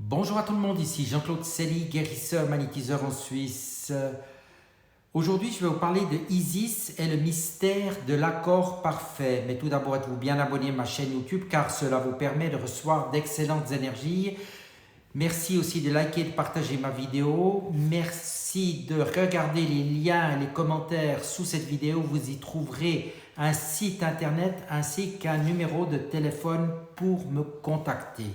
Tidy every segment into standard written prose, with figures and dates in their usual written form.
Bonjour à tout le monde, ici Jean-Claude Célie, guérisseur, magnétiseur en Suisse. Aujourd'hui, je vais vous parler de Isis et le mystère de l'accord parfait. Mais tout d'abord, êtes-vous bien abonné à ma chaîne YouTube car cela vous permet de recevoir d'excellentes énergies. Merci aussi de liker et de partager ma vidéo. Merci de regarder les liens et les commentaires sous cette vidéo. Vous y trouverez un site internet ainsi qu'un numéro de téléphone pour me contacter.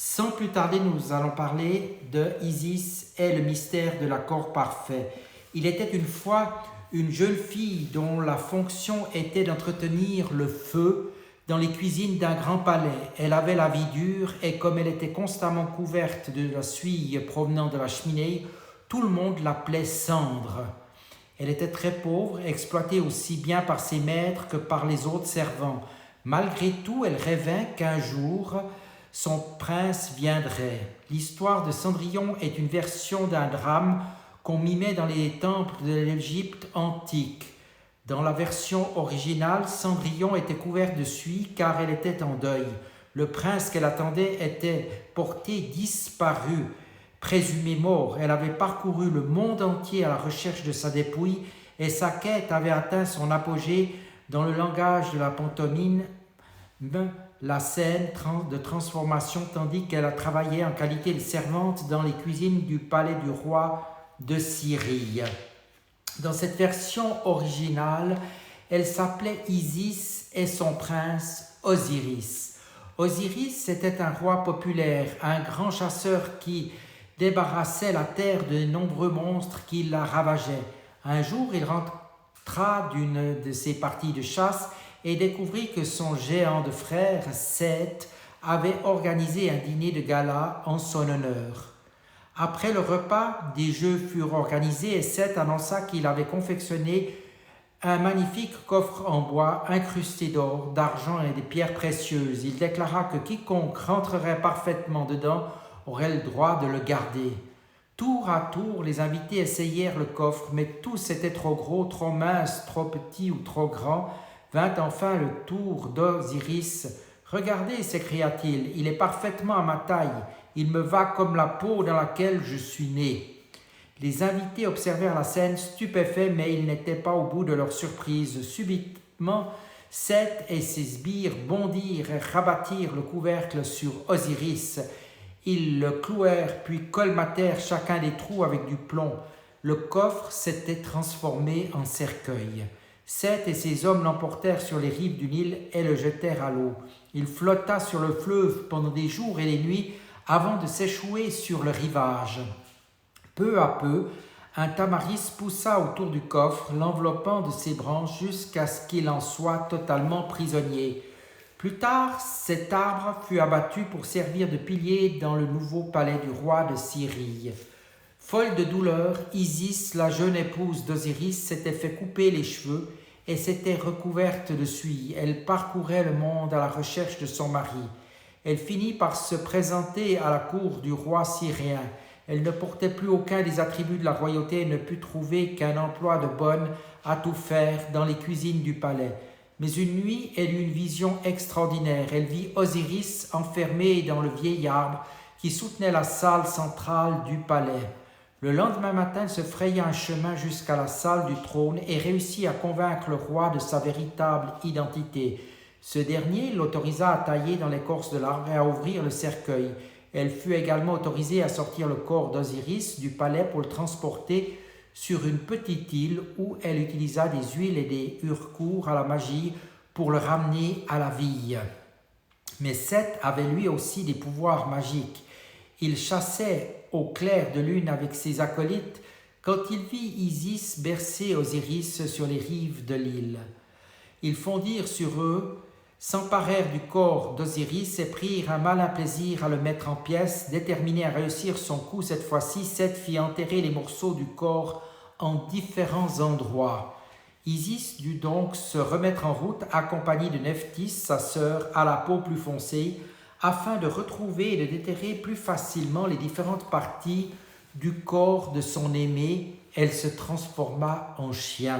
Sans plus tarder, nous allons parler de Isis et le mystère de l'accord parfait. Il était une fois une jeune fille dont la fonction était d'entretenir le feu dans les cuisines d'un grand palais. Elle avait la vie dure et comme elle était constamment couverte de la suie provenant de la cheminée, tout le monde l'appelait Cendre. Elle était très pauvre, exploitée aussi bien par ses maîtres que par les autres servants. Malgré tout, elle rêvait qu'un jour, son prince viendrait. L'histoire de Cendrillon est une version d'un drame qu'on mimait dans les temples de l'Égypte antique. Dans la version originale, Cendrillon était couverte de suie car elle était en deuil. Le prince qu'elle attendait était porté disparu, présumé mort. Elle avait parcouru le monde entier à la recherche de sa dépouille et sa quête avait atteint son apogée dans le langage de la pantomime, la scène de transformation, tandis qu'elle a travaillé en qualité de servante dans les cuisines du palais du roi de Syrie. Dans cette version originale, elle s'appelait Isis et son prince Osiris. Osiris était un roi populaire, un grand chasseur qui débarrassait la terre de nombreux monstres qui la ravageaient. Un jour, il rentra d'une de ses parties de chasse et découvrit que son géant de frère, Seth, avait organisé un dîner de gala en son honneur. Après le repas, des jeux furent organisés et Seth annonça qu'il avait confectionné un magnifique coffre en bois incrusté d'or, d'argent et de pierres précieuses. Il déclara que quiconque rentrerait parfaitement dedans aurait le droit de le garder. Tour à tour, les invités essayèrent le coffre, mais tous étaient trop gros, trop minces, trop petits ou trop grands. Vint enfin le tour d'Osiris. « Regardez, s'écria-t-il, il est parfaitement à ma taille. Il me va comme la peau dans laquelle je suis né. » Les invités observèrent la scène stupéfaits, mais ils n'étaient pas au bout de leur surprise. Subitement, Seth et ses sbires bondirent et rabattirent le couvercle sur Osiris. Ils le clouèrent, puis colmatèrent chacun des trous avec du plomb. Le coffre s'était transformé en cercueil. Seth et ses hommes l'emportèrent sur les rives du Nil et le jetèrent à l'eau. Il flotta sur le fleuve pendant des jours et des nuits avant de s'échouer sur le rivage. Peu à peu, un tamaris poussa autour du coffre, l'enveloppant de ses branches jusqu'à ce qu'il en soit totalement prisonnier. Plus tard, cet arbre fut abattu pour servir de pilier dans le nouveau palais du roi de Syrie. Folle de douleur, Isis, la jeune épouse d'Osiris, s'était fait couper les cheveux et s'était recouverte de suie. Elle parcourait le monde à la recherche de son mari. Elle finit par se présenter à la cour du roi syrien. Elle ne portait plus aucun des attributs de la royauté et ne put trouver qu'un emploi de bonne à tout faire dans les cuisines du palais. Mais une nuit, elle eut une vision extraordinaire. Elle vit Osiris enfermé dans le vieil arbre qui soutenait la salle centrale du palais. Le lendemain matin, elle se fraya un chemin jusqu'à la salle du trône et réussit à convaincre le roi de sa véritable identité. Ce dernier l'autorisa à tailler dans l'écorce de l'arbre et à ouvrir le cercueil. Elle fut également autorisée à sortir le corps d'Osiris du palais pour le transporter sur une petite île où elle utilisa des huiles et des hurcours à la magie pour le ramener à la vie. Mais Seth avait lui aussi des pouvoirs magiques. Il chassait au clair de lune avec ses acolytes quand il vit Isis bercer Osiris sur les rives de l'île. Ils fondirent sur eux, s'emparèrent du corps d'Osiris et prirent un malin plaisir à le mettre en pièces. Déterminé à réussir son coup cette fois-ci, Seth fit enterrer les morceaux du corps en différents endroits. Isis dut donc se remettre en route accompagnée de Nephthys, sa sœur, à la peau plus foncée, afin de retrouver et de déterrer plus facilement les différentes parties du corps de son aimé. Elle se transforma en chien.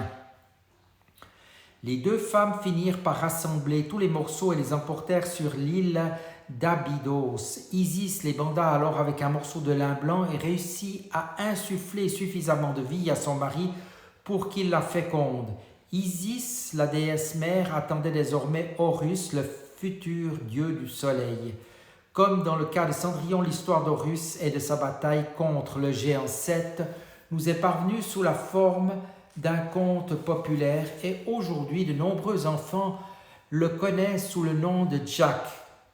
Les deux femmes finirent par rassembler tous les morceaux et les emportèrent sur l'île d'Abydos. Isis les banda alors avec un morceau de lin blanc et réussit à insuffler suffisamment de vie à son mari pour qu'il la féconde. Isis, la déesse mère, attendait désormais Horus, le futur dieu du soleil. Comme dans le cas de Cendrillon, l'histoire d'Horus et de sa bataille contre le géant Seth nous est parvenue sous la forme d'un conte populaire et aujourd'hui de nombreux enfants le connaissent sous le nom de Jack.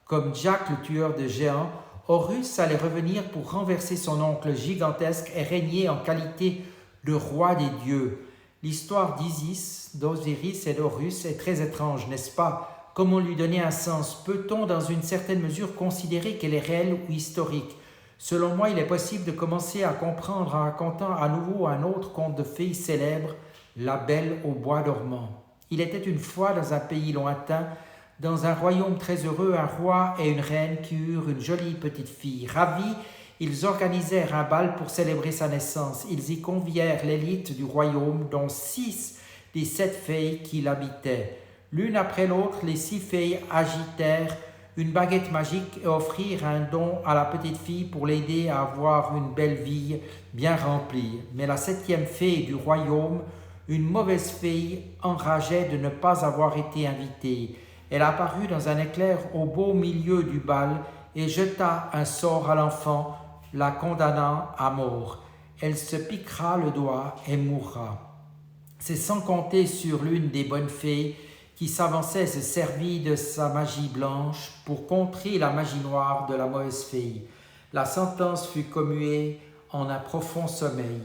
Comme Jack le tueur de géants, Horus allait revenir pour renverser son oncle gigantesque et régner en qualité de roi des dieux. L'histoire d'Isis, d'Osiris et d'Horus est très étrange, n'est-ce pas? Comment lui donner un sens? Peut-on dans une certaine mesure considérer qu'elle est réelle ou historique? Selon moi, il est possible de commencer à comprendre en racontant à nouveau un autre conte de fées célèbre, La Belle au bois dormant. Il était une fois dans un pays lointain, dans un royaume très heureux, un roi et une reine qui eurent une jolie petite fille. Ravis, ils organisèrent un bal pour célébrer sa naissance. Ils y convièrent l'élite du royaume, dont 6 des 7 fées qui l'habitaient. L'une après l'autre, les 6 fées agitèrent une baguette magique et offrirent un don à la petite fille pour l'aider à avoir une belle vie bien remplie. Mais la 7e fée du royaume, une mauvaise fée, enrageait de ne pas avoir été invitée. Elle apparut dans un éclair au beau milieu du bal et jeta un sort à l'enfant, la condamnant à mort. Elle se piquera le doigt et mourra. C'est sans compter sur l'une des bonnes fées qui s'avançait et se servit de sa magie blanche pour contrer la magie noire de la mauvaise fée. La sentence fut commuée en un profond sommeil,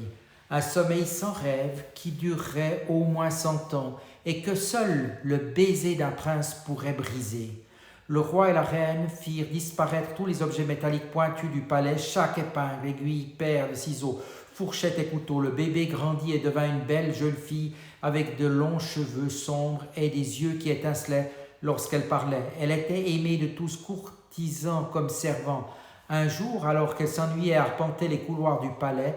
un sommeil sans rêve qui durerait au moins 100 ans et que seul le baiser d'un prince pourrait briser. Le roi et la reine firent disparaître tous les objets métalliques pointus du palais, chaque épingle, aiguille, paire de ciseaux, fourchette et couteau. Le bébé grandit et devint une belle jeune fille avec de longs cheveux sombres et des yeux qui étincelaient lorsqu'elle parlait. Elle était aimée de tous, courtisans comme servants. Un jour, alors qu'elle s'ennuyait à arpenter les couloirs du palais,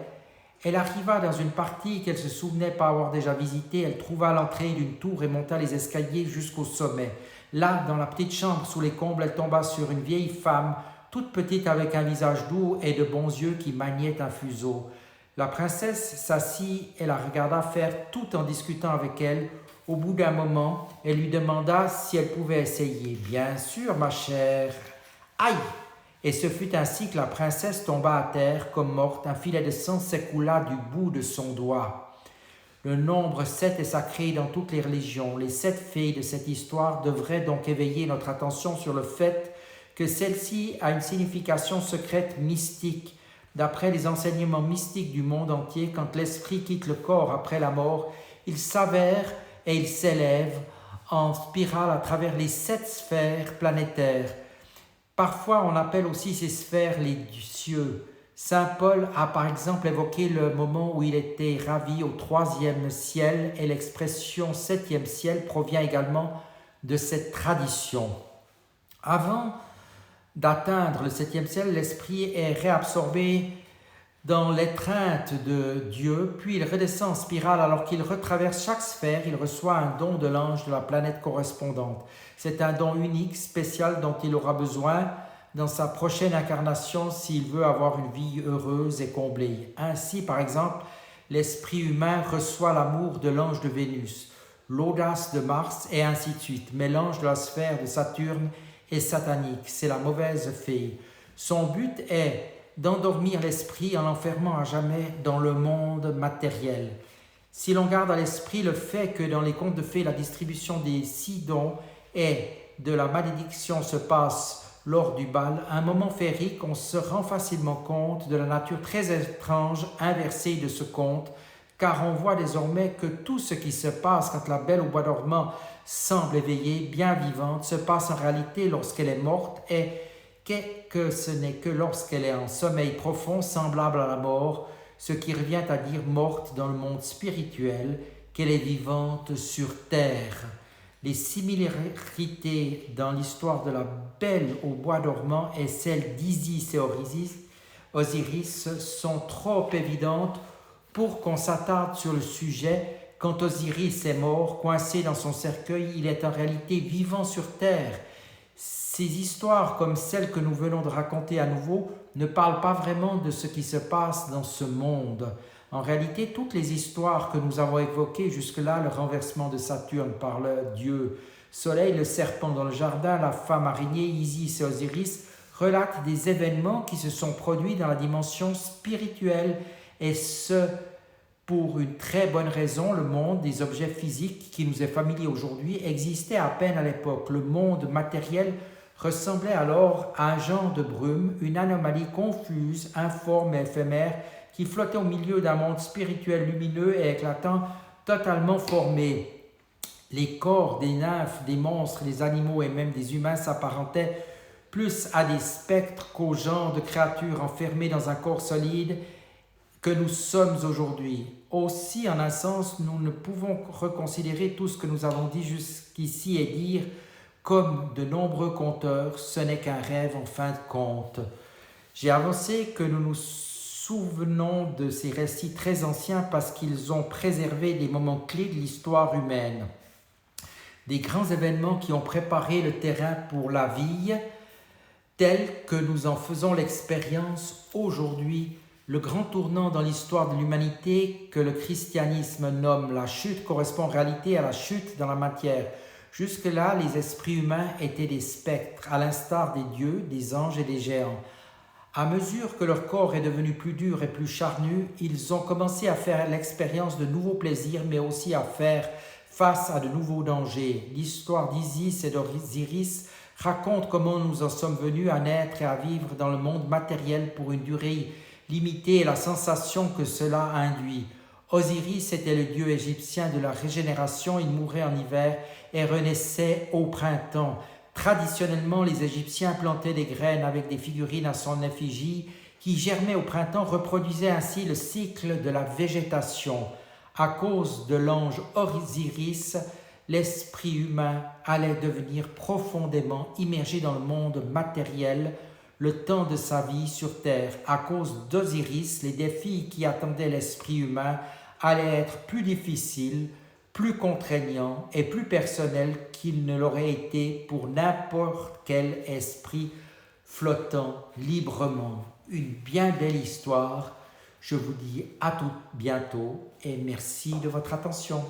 elle arriva dans une partie qu'elle se souvenait pas avoir déjà visitée. Elle trouva l'entrée d'une tour et monta les escaliers jusqu'au sommet. Là, dans la petite chambre sous les combles, elle tomba sur une vieille femme, toute petite avec un visage doux et de bons yeux qui maniait un fuseau. La princesse s'assit et la regarda faire tout en discutant avec elle. Au bout d'un moment, elle lui demanda si elle pouvait essayer. « Bien sûr, ma chère. » Aïe! Et ce fut ainsi que la princesse tomba à terre comme morte. Un filet de sang s'écoula du bout de son doigt. Le nombre 7 est sacré dans toutes les religions. Les 7 fées de cette histoire devraient donc éveiller notre attention sur le fait que celle-ci a une signification secrète mystique. D'après les enseignements mystiques du monde entier, quand l'esprit quitte le corps après la mort, il s'avère et il s'élève en spirale à travers les 7 sphères planétaires. Parfois, on appelle aussi ces sphères les cieux. Saint Paul a par exemple évoqué le moment où il était ravi au 3e ciel et l'expression 7e ciel provient également de cette tradition. Avant d'atteindre le 7e ciel, l'esprit est réabsorbé dans l'étreinte de Dieu, puis il redescend en spirale alors qu'il retraverse chaque sphère, il reçoit un don de l'ange de la planète correspondante. C'est un don unique, spécial dont il aura besoin dans sa prochaine incarnation s'il veut avoir une vie heureuse et comblée. Ainsi, par exemple, l'esprit humain reçoit l'amour de l'ange de Vénus, l'audace de Mars et ainsi de suite. Mais l'ange de la sphère de Saturne est satanique, c'est la mauvaise fée. Son but est d'endormir l'esprit en l'enfermant à jamais dans le monde matériel. Si l'on garde à l'esprit le fait que dans les contes de fées, la distribution des 6 dons et de la malédiction se passe lors du bal, un moment féerique, on se rend facilement compte de la nature très étrange inversée de ce conte, car on voit désormais que tout ce qui se passe quand la belle au bois dormant semble éveillée, bien vivante, se passe en réalité lorsqu'elle est morte et que ce n'est que lorsqu'elle est en sommeil profond, semblable à la mort, ce qui revient à dire morte dans le monde spirituel, qu'elle est vivante sur terre. Les similarités dans l'histoire de la Belle au bois dormant et celle d'Isis et Osiris sont trop évidentes pour qu'on s'attarde sur le sujet. Quand Osiris est mort, coincé dans son cercueil, il est en réalité vivant sur terre. Ces histoires, comme celles que nous venons de raconter à nouveau, ne parlent pas vraiment de ce qui se passe dans ce monde. En réalité, toutes les histoires que nous avons évoquées jusque-là, le renversement de Saturne par le dieu Soleil, le serpent dans le jardin, la femme araignée, Isis et Osiris, relatent des événements qui se sont produits dans la dimension spirituelle, et ce, pour une très bonne raison. Le monde des objets physiques qui nous est familier aujourd'hui existait à peine à l'époque. Le monde matériel ressemblait alors à un genre de brume, une anomalie confuse, informe et éphémère qui flottait au milieu d'un monde spirituel lumineux et éclatant, totalement formé. Les corps des nymphes, des monstres, des animaux et même des humains s'apparentaient plus à des spectres qu'au genre de créatures enfermées dans un corps solide que nous sommes aujourd'hui. Aussi, en un sens, nous ne pouvons reconsidérer tout ce que nous avons dit jusqu'ici et dire, comme de nombreux conteurs, ce n'est qu'un rêve en fin de compte. J'ai avancé que nous nous souvenons de ces récits très anciens parce qu'ils ont préservé des moments clés de l'histoire humaine, des grands événements qui ont préparé le terrain pour la vie, tels que nous en faisons l'expérience aujourd'hui. Le grand tournant dans l'histoire de l'humanité que le christianisme nomme la chute correspond en réalité à la chute dans la matière. Jusque-là, les esprits humains étaient des spectres, à l'instar des dieux, des anges et des géants. À mesure que leur corps est devenu plus dur et plus charnu, ils ont commencé à faire l'expérience de nouveaux plaisirs, mais aussi à faire face à de nouveaux dangers. L'histoire d'Isis et d'Osiris raconte comment nous en sommes venus à naître et à vivre dans le monde matériel pour une durée limitée et la sensation que cela induit. Osiris était le dieu égyptien de la régénération, il mourait en hiver et renaissait au printemps. Traditionnellement, les Égyptiens plantaient des graines avec des figurines à son effigie qui germaient au printemps, reproduisaient ainsi le cycle de la végétation. À cause de l'ange Osiris, l'esprit humain allait devenir profondément immergé dans le monde matériel le temps de sa vie sur Terre. À cause d'Osiris, les défis qui attendaient l'esprit humain allaient être plus difficiles, plus contraignants et plus personnels qu'ils ne l'auraient été pour n'importe quel esprit flottant librement. Une bien belle histoire. Je vous dis à tout bientôt et merci de votre attention.